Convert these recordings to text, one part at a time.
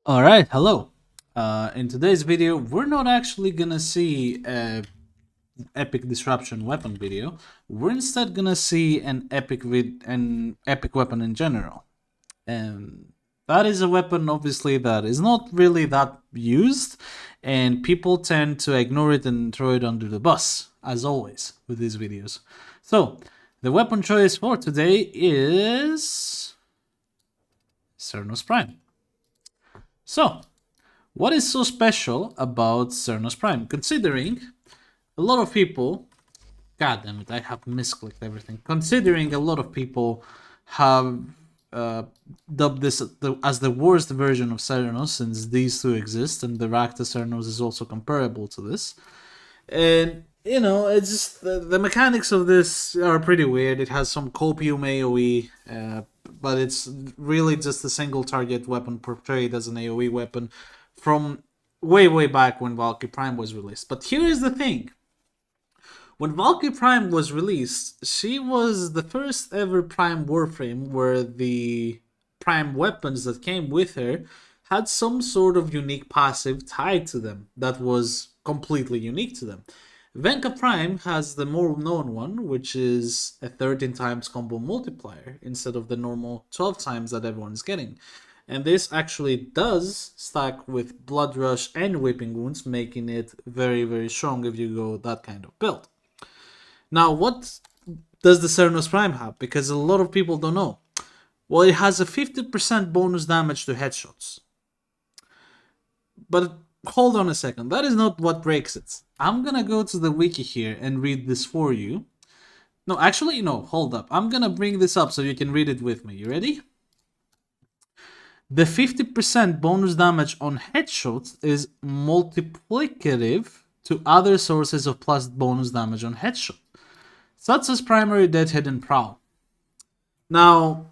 Alright, hello. In today's video, we're not actually gonna see a epic disruption weapon video. We're instead gonna see an epic weapon in general. And that is a weapon obviously that is not really that used, and people tend to ignore it and throw it under the bus, as always, with these videos. So, the weapon choice for today is Cernos Prime. So, what is so special about Cernos Prime? Considering a lot of people, god damn it, I have misclicked everything. Considering a lot of people have dubbed this as the worst version of Cernos, since these two exist, and the Rakta Cernos is also comparable to this. And you know, it's just the mechanics of this are pretty weird. It has some copium AoE, but it's really just a single target weapon portrayed as an AoE weapon from way back when Valkyrie Prime was released. But here is the thing. When Valkyrie Prime was released, she was the first ever Prime Warframe where the Prime weapons that came with her had some sort of unique passive tied to them that was completely unique to them. Venka Prime has the more known one, which is a 13 times combo multiplier instead of the normal 12 times that everyone's getting. And this actually does stack with Blood Rush and Whipping Wounds, making it very strong if you go that kind of build. Now, what does the Cernos Prime have? Because a lot of people don't know. Well, it has a 50% bonus damage to headshots. But hold on a second, that is not what breaks it. I'm gonna go to the wiki here and read this for you. No, actually, no, hold up. I'm gonna bring this up so you can read it with me. You ready? The 50% bonus damage on headshots is multiplicative to other sources of plus bonus damage on headshot, such as primary, deadhead, and prowl. Now,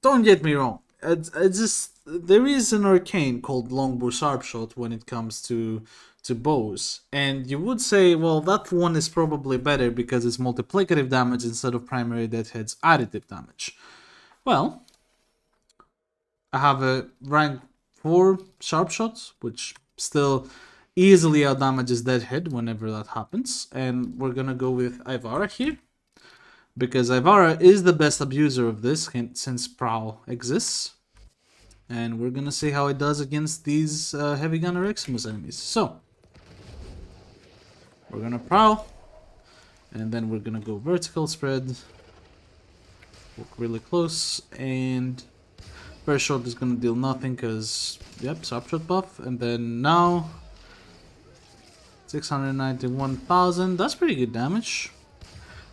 don't get me wrong. It's just there is an arcane called longbow sharpshot when it comes to bows, and you would say, well, that one is probably better because it's multiplicative damage instead of primary deadhead's additive damage. Well, I have a rank 4 sharpshot, which still easily outdamages deadhead whenever that happens, and we're gonna go with Ivara here because Ivara is the best abuser of this since Prowl exists. And we're gonna see how it does against these Heavy Gunner Eximus enemies. So, we're gonna Prowl, and then we're gonna go vertical spread, walk really close, and first shot is gonna deal nothing because, yep, sharpshot buff, and then now 691,000, that's pretty good damage.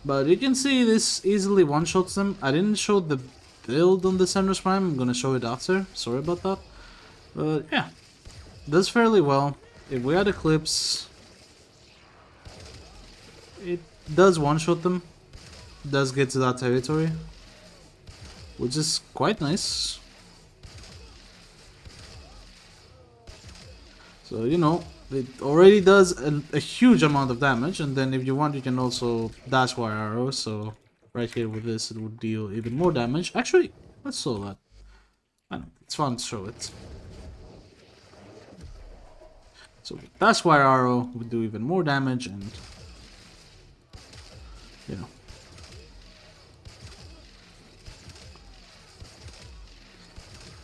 But you can see this easily one-shots them. I didn't show the build on the Cernos Prime, I'm gonna show it after, sorry about that. But yeah, does fairly well. If we add Eclipse, it does one-shot them, does get to that territory, which is quite nice. So, you know, it already does a huge amount of damage, and then if you want you can also dash wire arrow, so right here with this it would deal even more damage. Actually, let's show that. I know, it's fun to show it. So dash wire arrow would do even more damage, and you know.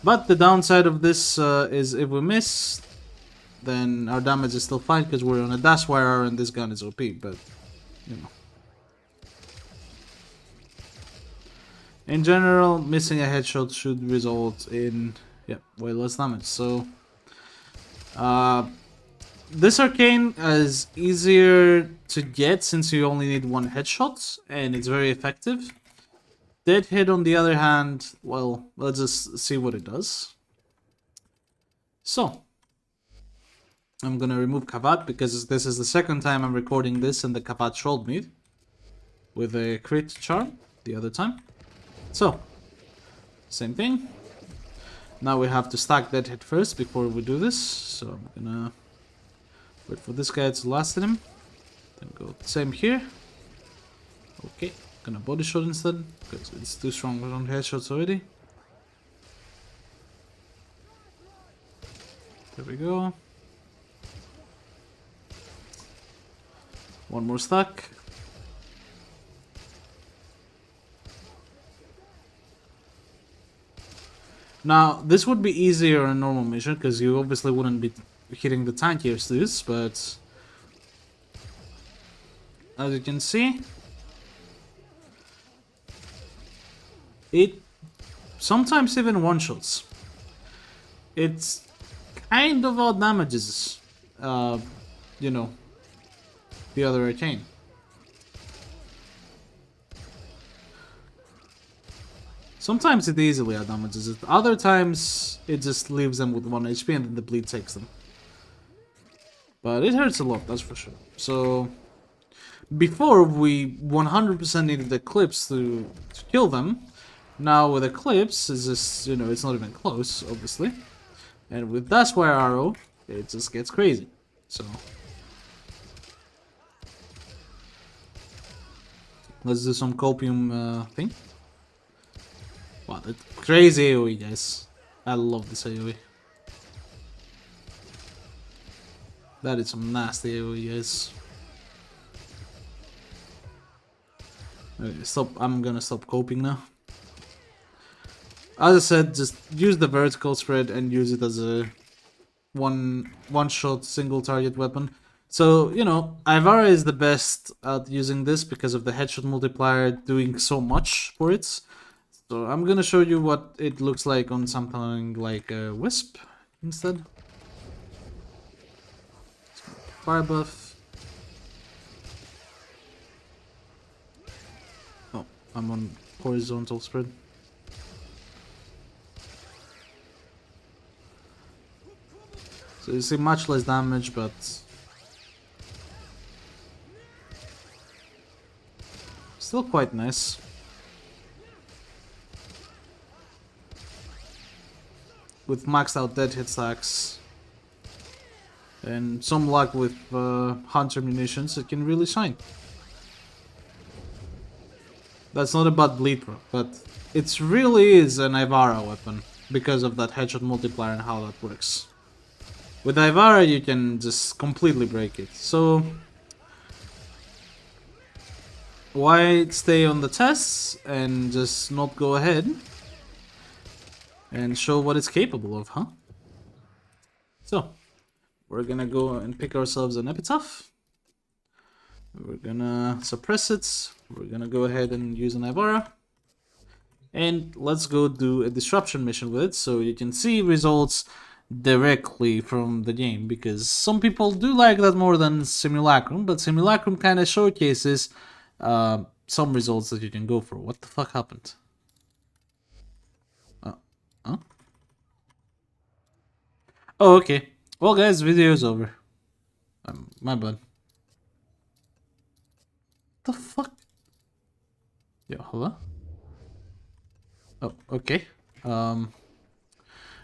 But the downside of this is if we miss, then our damage is still fine because we're on a dash wire and this gun is OP, but you know. In general, missing a headshot should result in way less damage. So this arcane is easier to get since you only need one headshot and it's very effective. Deadhead on the other hand, well, let's just see what it does. So I'm gonna remove Kavat because this is the second time I'm recording this and the Kavat trolled me with a crit charm the other time. So, same thing. Now we have to stack Deadhead first before we do this. So I'm gonna wait for this guy to last him. Then go same here. Okay, gonna body shot instead because it's too strong on headshots already. There we go. One more stack. Now, this would be easier in a normal mission, because you obviously wouldn't be hitting the tankier dudes, but as you can see, it sometimes even one-shots. It's kind of out damages, you know, the other Arcane. Sometimes it easily out damages it, other times it just leaves them with 1 HP and then the bleed takes them. But it hurts a lot, that's for sure. So, before we 100% needed Eclipse to kill them. Now with Eclipse, it's just, you know, it's not even close, obviously. And with That's Why Arrow, it just gets crazy. So, let's do some copium thing. Wow, that's crazy AoE, guys. I love this AoE. That is some nasty AoE, guys. Okay, stop. I'm gonna stop coping now. As I said, just use the vertical spread and use it as a one-shot single target weapon. So, you know, Ivara is the best at using this because of the headshot multiplier doing so much for it. So I'm gonna show you what it looks like on something like a Wisp instead. Fire buff. Oh, I'm on horizontal spread. So you see much less damage, but still quite nice. With maxed out dead hit stacks and some luck with hunter munitions, it can really shine. That's not a bad bleed pro, but it really is an Ivara weapon because of that headshot multiplier and how that works. With Ivara, you can just completely break it. So, why stay on the tests and just not go ahead and show what it's capable of, huh? So, we're gonna go and pick ourselves an Epitaph. We're gonna suppress it. We're gonna go ahead and use an Ivara. And let's go do a disruption mission with it so you can see results directly from the game, because some people do like that more than Simulacrum, but Simulacrum kind of showcases some results that you can go for. What the fuck happened? Huh? Oh, okay. Well, guys, video is over. My bad. The fuck? Yo, hello? Oh, okay.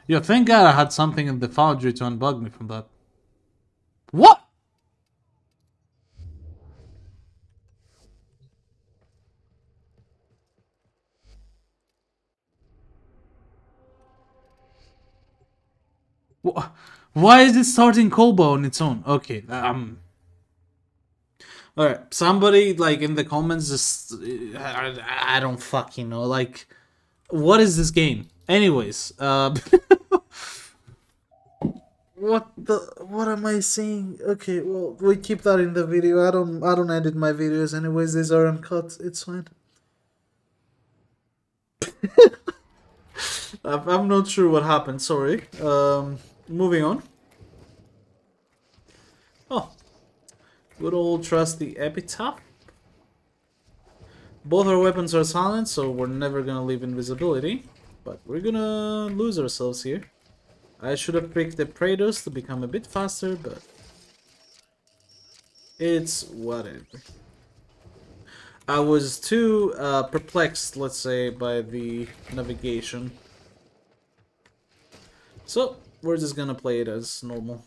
Yo, thank God I had something in the foundry to unbug me from that. What? Why is it starting Kobo on its own? Okay, alright, somebody, like, in the comments just... I don't fucking know, like... What is this game? Anyways, what am I saying? Okay, well, we keep that in the video. I don't edit my videos anyways. These are uncut. It's fine. I'm not sure what happened. Sorry. Moving on. Oh, good old trusty Epitaph. Both our weapons are silent, so we're never gonna leave invisibility. But we're gonna lose ourselves here. I should have picked the Praetos to become a bit faster, but it's whatever. I was too perplexed, let's say, by the navigation. So, we're just gonna play it as normal.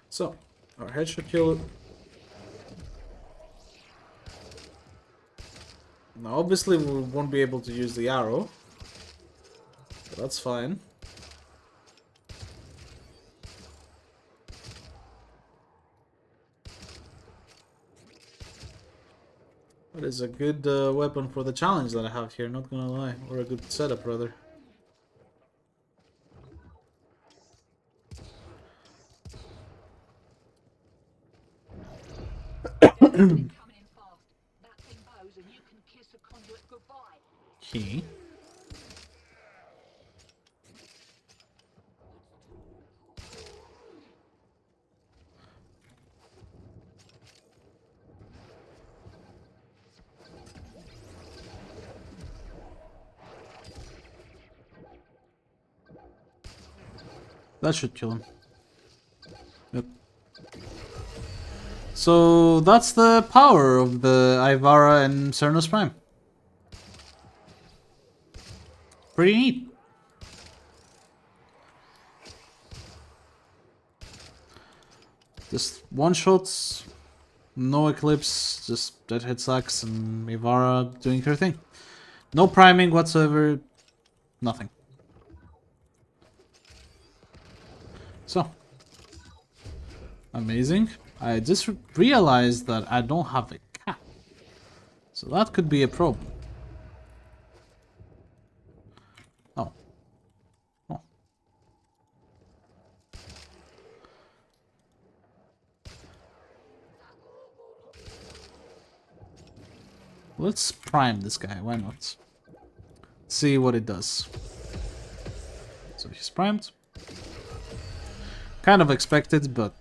So, our headshot kill. Now, obviously, we won't be able to use the arrow. That's fine. That is a good weapon for the challenge that I have here, not gonna lie. Or a good setup, rather. Key. That should kill him. Yep. So that's the power of the Ivara and Cernos Prime. Pretty neat. Just one-shots, no Eclipse, just Deadhead Sax and Ivara doing her thing. No priming whatsoever, nothing. So, amazing. I just realized that I don't have a cap. So that could be a problem. Oh. Oh. Let's prime this guy, why not? See what it does. So he's primed. Kind of expected, but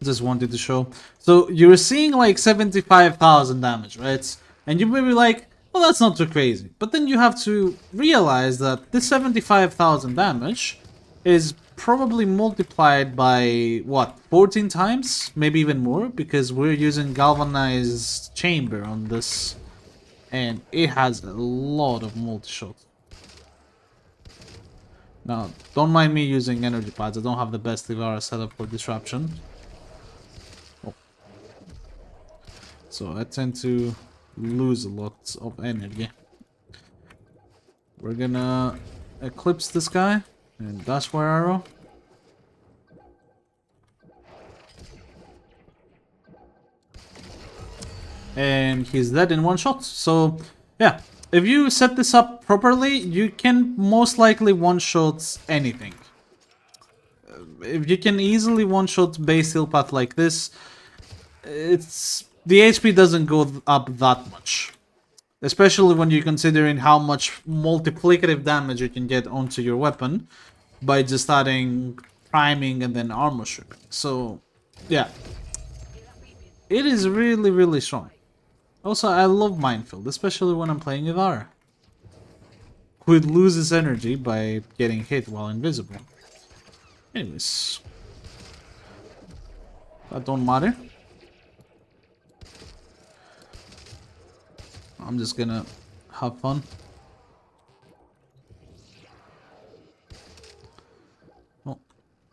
just wanted to show. So you're seeing like 75,000 damage, right? And you may be like, well, that's not too crazy. But then you have to realize that this 75,000 damage is probably multiplied by, what, 14 times? Maybe even more, because we're using galvanized chamber on this. And it has a lot of multi-shot. Now, don't mind me using energy pads. I don't have the best Ivara setup for disruption. Oh. So I tend to lose a lot of energy. We're gonna eclipse this guy and dash fire arrow. And he's dead in one shot. So yeah, if you set this up properly, you can most likely one-shot anything. If you can easily one-shot base heal path like this, the HP doesn't go up that much. Especially when you're considering how much multiplicative damage you can get onto your weapon by just adding priming and then armor stripping. So yeah, it is really, really strong. Also, I love Minefield, especially when I'm playing Ivara, who loses energy by getting hit while invisible. Anyways, that don't matter. I'm just gonna have fun. Oh,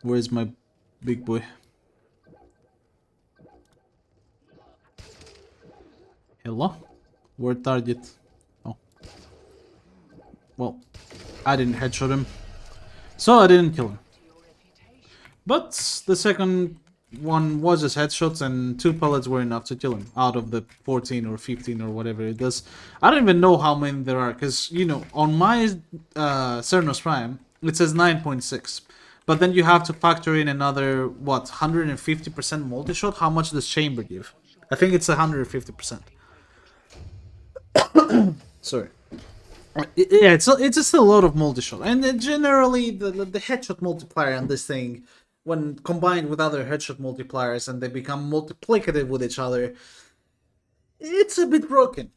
where's my big boy? Hello? Word target. Oh. Well, I didn't headshot him, so I didn't kill him. But the second one was just headshots, and 2 pellets were enough to kill him out of the 14 or 15 or whatever it does. I don't even know how many there are, because, you know, on my Cernos Prime, it says 9.6. But then you have to factor in another, what, 150% multi-shot? How much does Chamber give? I think it's 150%. Sorry. Yeah, it's just a lot of multi-shot. And generally, the headshot multiplier on this thing, when combined with other headshot multipliers and they become multiplicative with each other, it's a bit broken.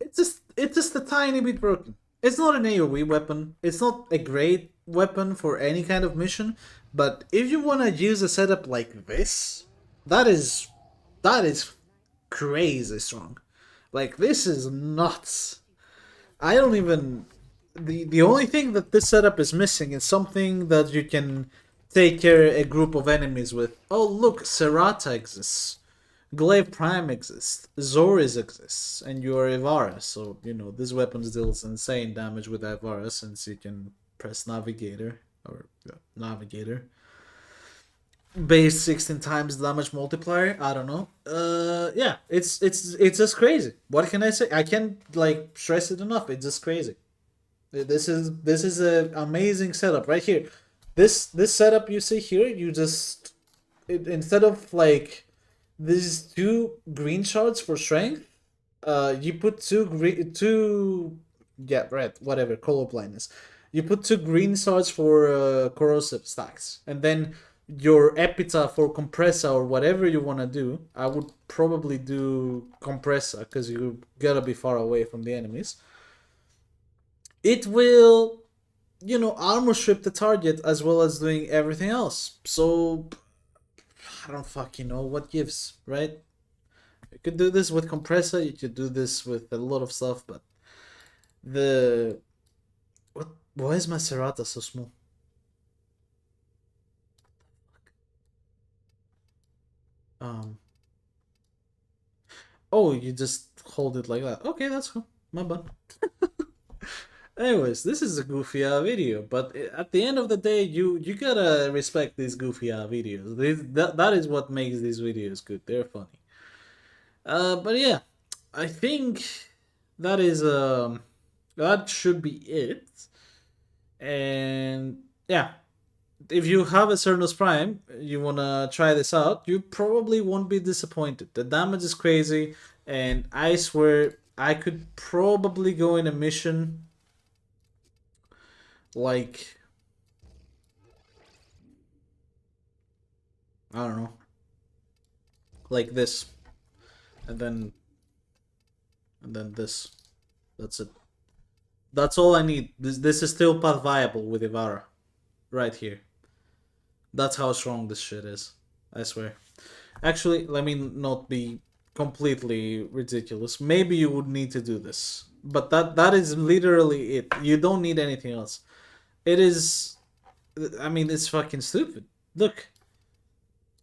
It's just a tiny bit broken. It's not an AoE weapon. It's not a great weapon for any kind of mission. But if you want to use a setup like this, that is crazy strong. Like, this is nuts. I don't even... The only thing that this setup is missing is something that you can take care a group of enemies with. Oh, look, Serata exists. Glaive Prime exists. Zoris exists. And you are Ivara. So, you know, this weapon deals insane damage with Ivara, since you can press navigator or navigator. Base 16 times damage multiplier. I don't know. Yeah, it's just crazy. What can I say? I can't like stress it enough. It's just crazy. This is an amazing setup right here. This setup you see here, you just instead of like these two green shards for strength, you put two yeah, red, whatever, color blindness. You put two green shards for corrosive stacks, and then your epita for compressor or whatever you want to do. I would probably do compressor because you gotta be far away from the enemies. It will, armor strip the target as well as doing everything else. So I don't fucking know what gives, right? You could do this with compressor, you could do this with a lot of stuff, but the what? Why is my serrata so small? Um. Oh, you just hold it like that. Okay, that's cool. My bad. Anyways, this is a goofy video, but at the end of the day, you gotta respect these goofy videos. That is what makes these videos good. They're funny. But yeah, I think that is that should be it. And yeah, if you have a Cernos Prime, you wanna try this out, you probably won't be disappointed. The damage is crazy, and I swear I could probably go in a mission like I don't know, like this, and then this. That's it. That's all I need. This is still path viable with Ivara, right here. That's how strong this shit is. I swear. Actually, let me not be completely ridiculous. Maybe you would need to do this, but that is literally it. You don't need anything else. It is. I mean, it's fucking stupid. Look,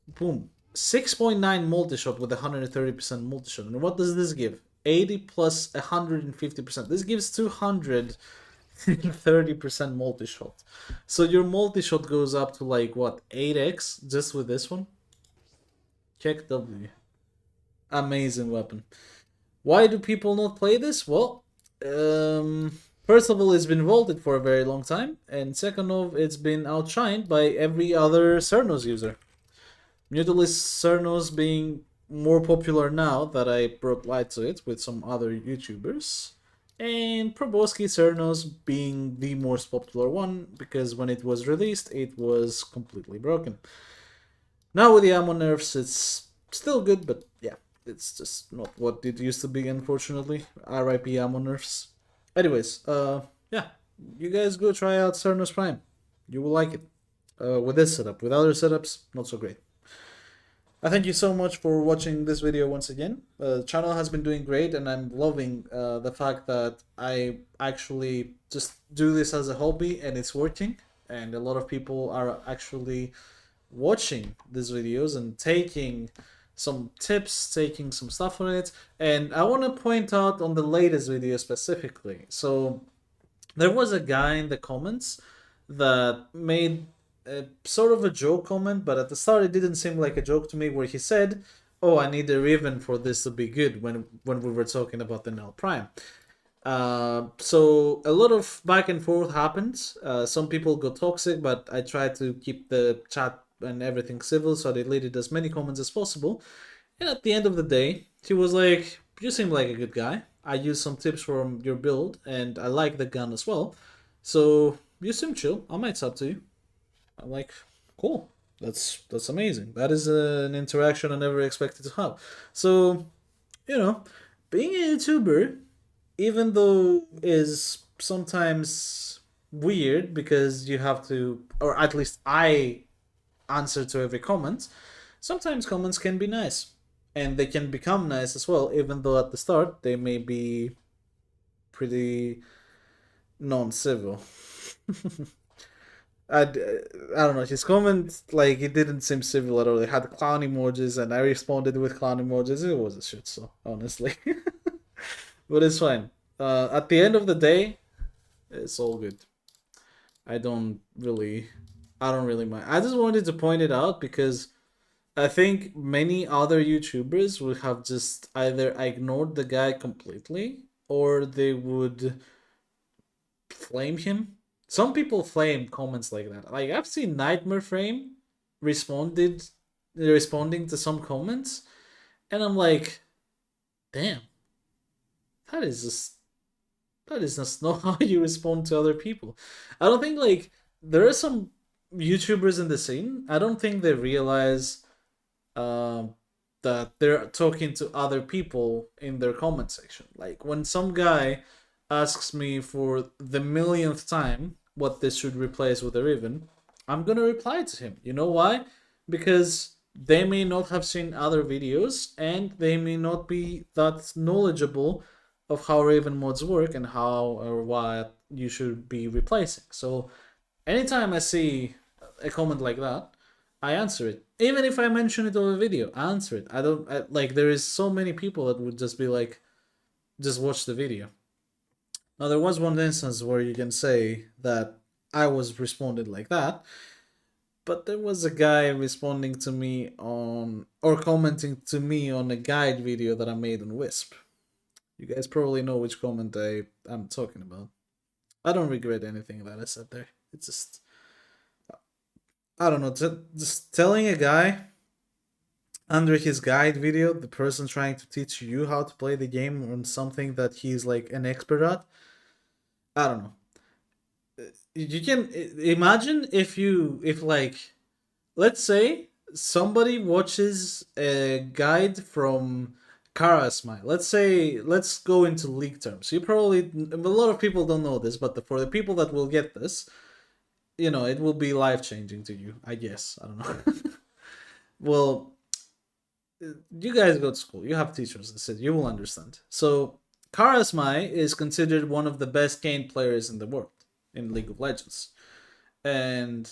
boom, 6.9 multi-shot with 130% multi-shot. And what does this give? 80 plus 150%. This gives 230% multi-shot. So your multi-shot goes up to like what, 8x just with this one? Check W. Amazing weapon. Why do people not play this? Well, first of all, it's been vaulted for a very long time, and second of, it's been outshined by every other Cernos user. Nuttiest Cernos being more popular now that I brought light to it with some other YouTubers, and Proboski Cernos being the most popular one because when it was released, it was completely broken. Now with the ammo nerfs, it's still good, but yeah, it's just not what it used to be, unfortunately. RIP ammo nerfs. Anyways, yeah, you guys go try out Cernos Prime. You will like it. With this setup. With other setups, not so great. I thank you so much for watching this video once again. The channel has been doing great, and I'm loving the fact that I actually just do this as a hobby and it's working. And a lot of people are actually watching these videos and taking some tips, taking some stuff on it. And I want to point out on the latest video specifically. So there was a guy in the comments that made sort of a joke comment, but at the start it didn't seem like a joke to me, where he said, "Oh, I need a Riven for this to be good," when we were talking about the Nell Prime. So a lot of back and forth happened. Some people got toxic, but I tried to keep the chat and everything civil, so I deleted as many comments as possible. And at the end of the day, he was like, "You seem like a good guy. I used some tips from your build, and I like the gun as well. So you seem chill. I might sub to you." I'm like, cool. That's amazing. That is an interaction I never expected to have. So, being a YouTuber, even though is sometimes weird because you have to, or at least I answer to every comment. Sometimes comments can be nice, and they can become nice as well, even though at the start they may be pretty non-civil. I don't know, his comment, like, it didn't seem civil at all. They had clown emojis, and I responded with clown emojis. It was a shit, so honestly. But it's fine. At the end of the day, it's all good. I don't really mind. I just wanted to point it out because I think many other YouTubers would have just either ignored the guy completely or they would flame him. Some people flame comments like that. Like I've seen Nightmare Frame responded responding to some comments, and I'm like, damn, that is just that is just not how you respond to other people. I don't think like there are some YouTubers in the scene. I don't think they realize um, that they're talking to other people in their comment section. Like when some guy asks me for the millionth time what this should replace with a Riven, I'm gonna reply to him. You know why? Because they may not have seen other videos and they may not be that knowledgeable of how Raven mods work and how or what you should be replacing. So anytime I see a comment like that, I answer it. Even if I mention it on a video, I answer it. Like there is so many people that would just be like, just watch the video. Now there was one instance where you can say that I was responded like that, but there was a guy responding to me on or commenting to me on a guide video that I made on Wisp. You guys probably know which comment I'm talking about. I don't regret anything that I said there. It's just I don't know, just telling a guy under his guide video, the person trying to teach you how to play the game on something that he's like an expert at. I don't know. You can imagine if like let's say somebody watches a guide from Karasmai. Let's go into league terms. You probably a lot of people don't know this, but for the people that will get this, you know, it will be life changing to you. I guess I don't know. Well, you guys go to school. You have teachers in the city. You will understand. So Karasmai is considered one of the best game players in the world in League of Legends, and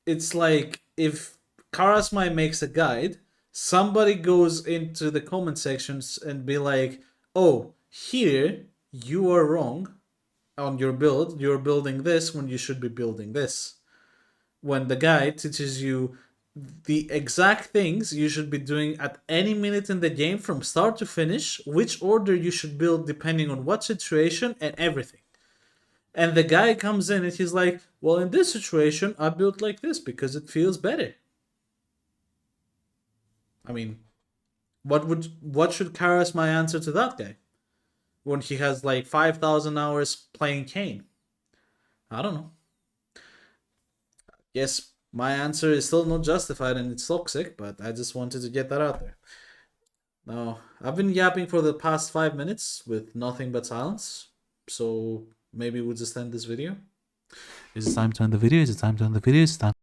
it's like if Karasmai makes a guide, somebody goes into the comment sections and be like, "Oh, here you are wrong on your build. You're building this when you should be building this." When the guide teaches you the exact things you should be doing at any minute in the game from start to finish, which order you should build depending on what situation and everything. And the guy comes in and he's like, well, in this situation, I built like this because it feels better. I mean, what should Karas my answer to that guy when he has like 5,000 hours playing Kane? I don't know. Yes, my answer is still not justified and it's toxic, but I just wanted to get that out there. Now, I've been yapping for the past 5 minutes with nothing but silence, so maybe we'll just end this video. Is it time to end the video? Is it time to end the video? Is it time?